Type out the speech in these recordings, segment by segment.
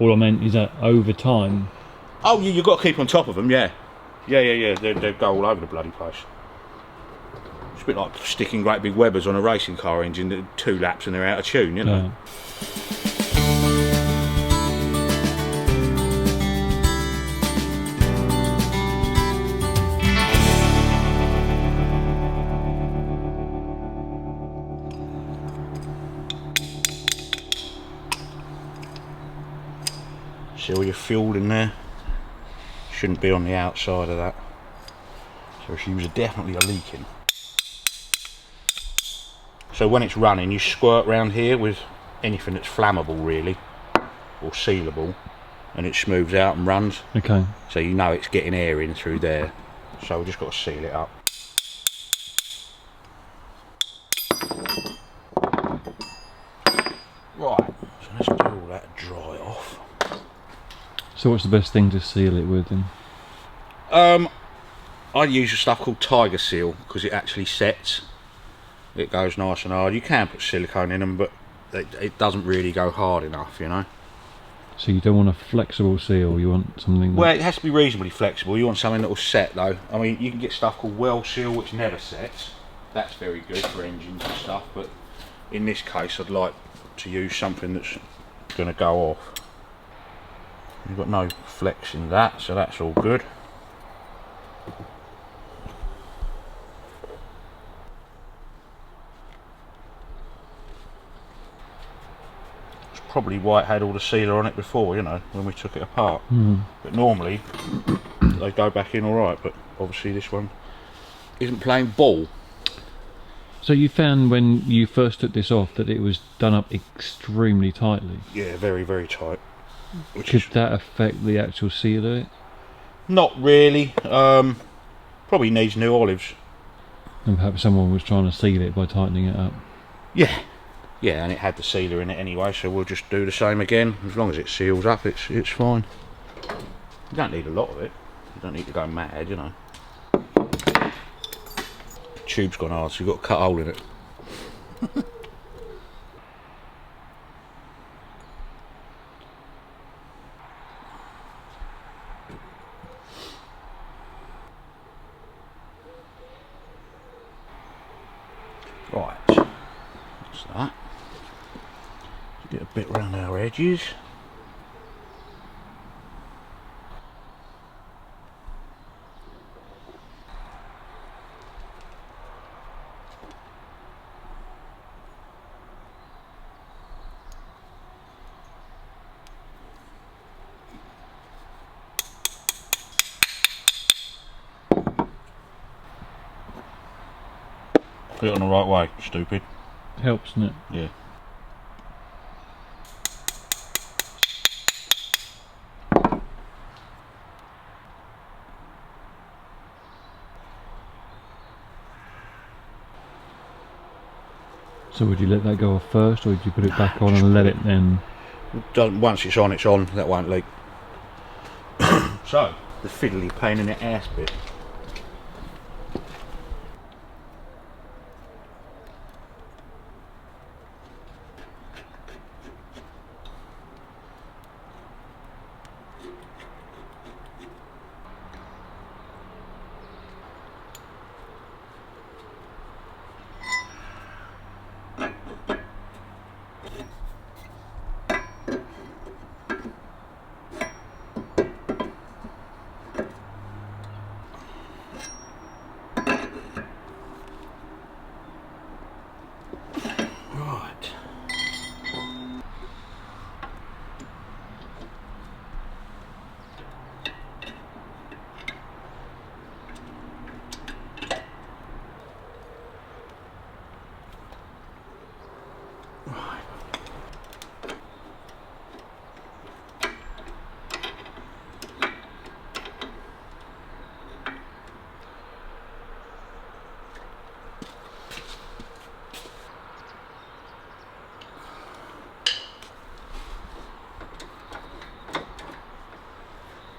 All I meant is that over time. Oh, you've got to keep on top of them, yeah. Yeah. They go all over the bloody place. It's a bit like sticking great big webbers on a racing car engine, 2 laps and they're out of tune, you know. See all your fuel in there? Shouldn't be on the outside of that. So fumes are definitely leaking. So when it's running, you squirt round here with anything that's flammable really, or sealable, and it smooths out and runs. Okay. So you know it's getting air in through there. So we've just got to seal it up. Right, so let's do all that dry off. So what's the best thing to seal it with then? I use a stuff called Tiger Seal because it actually sets. It goes nice and hard. You can put silicone in them, but it doesn't really go hard enough, you know. So you don't want a flexible seal, you want something that... Well, it has to be reasonably flexible. You want something that will set though. I mean, you can get stuff called Well Seal which never sets. That's very good for engines and stuff, but in this case I'd like to use something that's going to go off. You've got no flex in that, so that's all good. Probably why it had all the sealer on it before, you know, when we took it apart. But normally they go back in alright, but obviously this one isn't playing ball. So you found when you first took this off that it was done up extremely tightly? Yeah, very, very tight. Could that affect the actual sealer? Not really. Probably needs new olives. And perhaps someone was trying to seal it by tightening it up? Yeah, and it had the sealer in it anyway, so we'll just do the same again. As long as it seals up, it's fine. You don't need a lot of it. You don't need to go mad, you know. The tube's gone hard, so you've got to cut a hole in it. Right, that's that. Get a bit round our edges. Put it on the right way, stupid. Helps, doesn't it? Yeah. So would you let that go off first, or would you put it back on and let it then? Once it's on, that won't leak. So, the fiddly pain in the ass bit.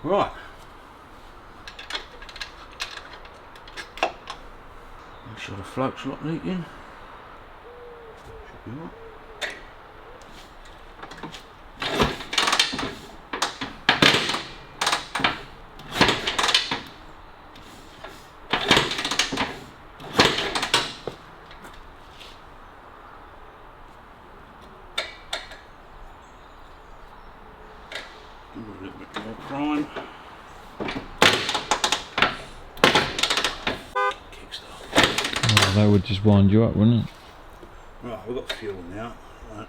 Right. Make sure the float's not leaking. Should be right. A little bit more prime. Kickstart. Oh, that would just wind you up, wouldn't it? Right, we've got fuel now. Right.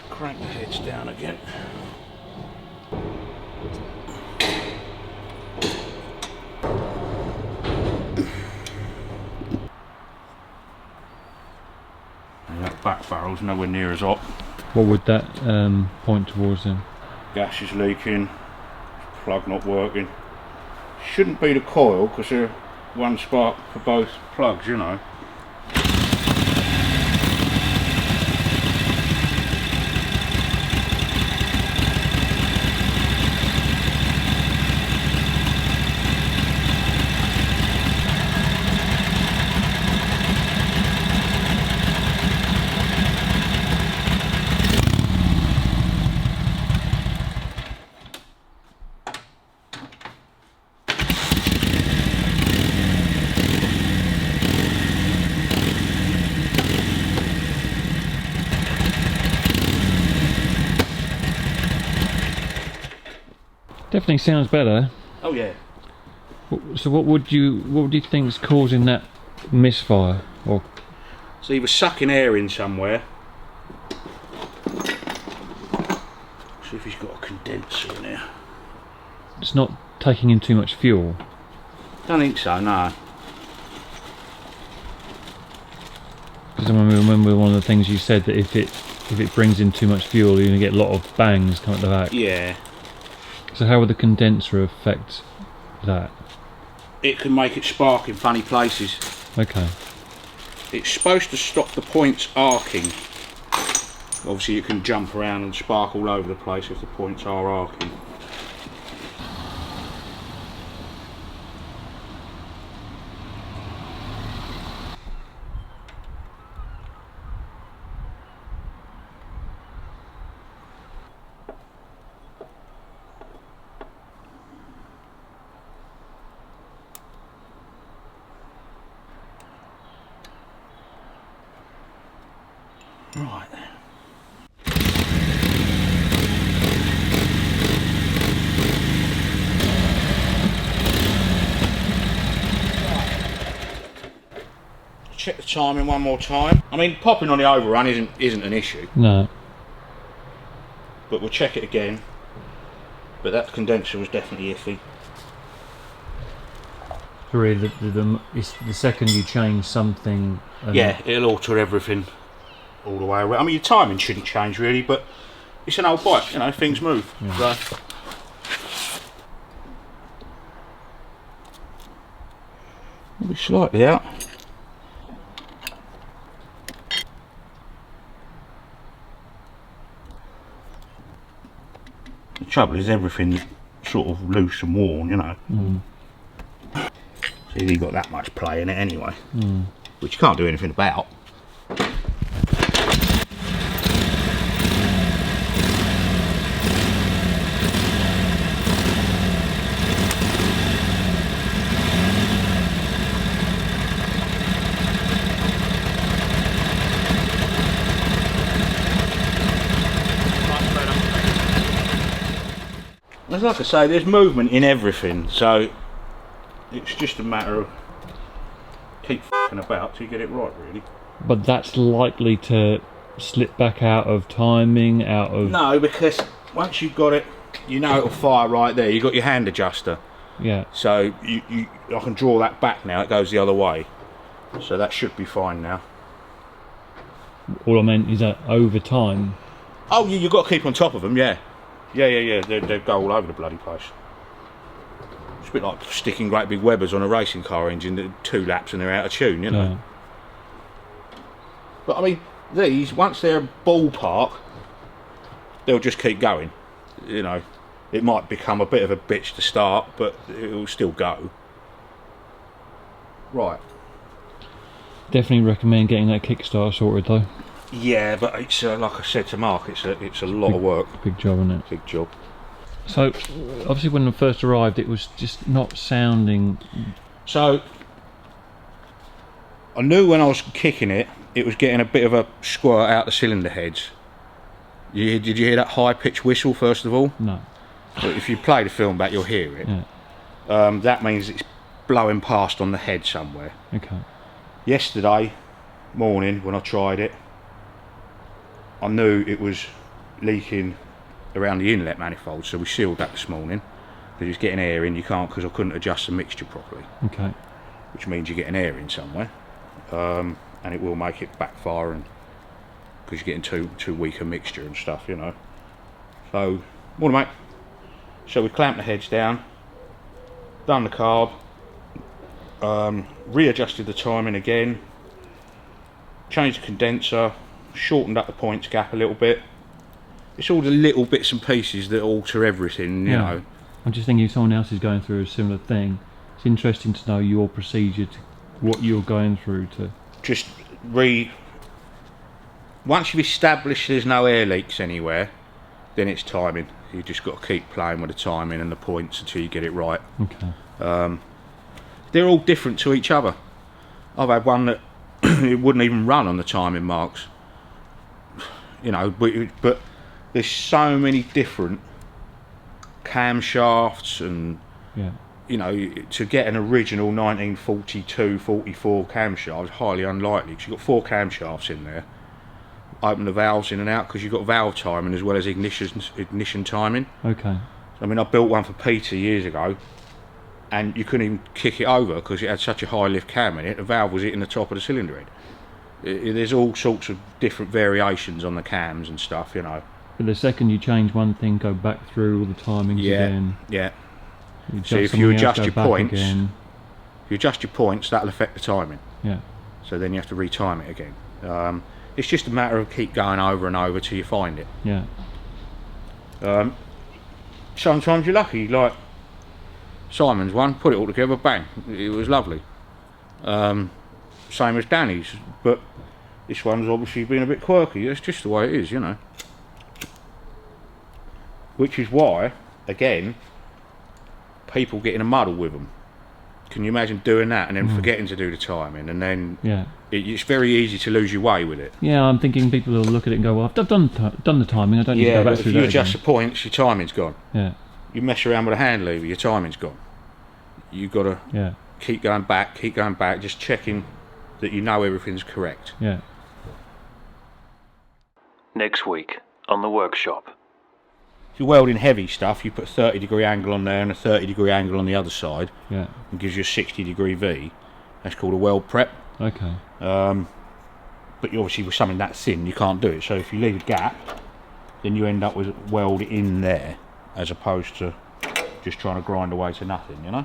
Crank the heads down again. And that back barrel's nowhere near as hot. What would that point towards then? Gas is leaking, plug not working. Shouldn't be the coil because they're one spark for both plugs, you know. Definitely sounds better. Oh yeah. So what would you think's causing that misfire? Or So he was sucking air in somewhere. See if he's got a condenser in there. it's not taking in too much fuel? Don't think so, no. Because I remember one of the things you said, that if it brings in too much fuel, you're going to get a lot of bangs coming at the back. Yeah. So how would the condenser affect that? It can make it spark in funny places. Okay. It's supposed to stop the points arcing. Obviously it can jump around and spark all over the place if the points are arcing. Right. Check the timing one more time. I mean, popping on the overrun isn't an issue, No. but we'll check it again. But that condenser was definitely iffy. So really, it's the second you change something. Yeah, it'll alter everything all the way around. I mean, your timing shouldn't change really, but it's an old bike, you know, things move. Yeah. So. Maybe slightly out. The trouble is everything's sort of loose and worn, you know. Mm. So you've got that much play in it anyway, Mm. which you can't do anything about. As like I say, there's movement in everything, so it's just a matter of keep f***ing about till you get it right, really. But that's likely to slip back out of timing, out of... No, because once you've got it, you know it'll fire right there. You've got your hand adjuster, Yeah. so I can draw that back now. It goes the other way, so that should be fine now. All I meant is that over time. Oh, you've got to keep on top of them, yeah. Yeah. They go all over the bloody place. It's a bit like sticking great big webbers on a racing car engine, 2 laps and they're out of tune, you know. Yeah. But I mean, these, once they're ballpark, they'll just keep going. You know, it might become a bit of a bitch to start, but it'll still go. Right. Definitely recommend getting that Kickstarter sorted though. Yeah, but it's like I said to Mark, it's a lot of work. Big job, isn't it? Big job. So, obviously, when I first arrived, it was just not sounding. So, I knew when I was kicking it, it was getting a bit of a squirt out the cylinder heads. Did you hear that high-pitched whistle first of all? No. But if you play the film back, you'll hear it. Yeah. That means it's blowing past on the head somewhere. Okay. Yesterday morning, when I tried it, I knew it was leaking around the inlet manifold, so we sealed that this morning. Because it's getting air in, you can't, because I couldn't adjust the mixture properly. Okay. Which means you're getting air in somewhere, and it will make it backfire, and because you're getting too weak a mixture and stuff, you know. So, morning mate. So we clamped the heads down, done the carb, readjusted the timing again, changed the condenser, shortened up the points gap a little bit. It's all the little bits and pieces that alter everything, you know. I'm just thinking if someone else is going through a similar thing, it's interesting to know your procedure, to what you're going through to. Just once you've established there's no air leaks anywhere, then it's timing. You just got to keep playing with the timing and the points until you get it right. Okay. They're all different to each other. I've had one that it wouldn't even run on the timing marks. You know, but there's so many different camshafts, and you know, to get an original 1942-44 camshaft is highly unlikely, because you've got 4 camshafts in there. Open the valves in and out, because you've got valve timing as well as ignition timing. Okay. I mean, I built one for Peter years ago, and you couldn't even kick it over because it had such a high lift cam in it. The valve was hitting the top of the cylinder head. There's all sorts of different variations on the cams and stuff, you know. But the second you change one thing, go back through all the timings again. Yeah. So if you adjust your points, that'll affect the timing. Yeah. So then you have to retime it again. It's just a matter of keep going over and over till you find it. Yeah. Sometimes you're lucky, like Simon's one, put it all together, bang, it was lovely. Same as Danny's, but this one's obviously been a bit quirky. It's just the way it is, you know. Which is why, again, people get in a muddle with them. Can you imagine doing that and then forgetting to do the timing, and then it's very easy to lose your way with it. Yeah, I'm thinking people will look at it and go, well, I've done the timing, I don't need to go back through that. If you adjust the points, your timing's gone. Yeah. You mess around with a hand lever, your timing's gone. You've got to keep going back, just checking that you know everything's correct. Yeah. Next week on the workshop. If you're welding heavy stuff, you put a 30-degree angle on there and a 30-degree angle on the other side. Yeah. And gives you a 60-degree V. That's called a weld prep. Okay. But you obviously, with something that thin, you can't do it. So if you leave a gap, then you end up with weld in there, as opposed to just trying to grind away to nothing, you know?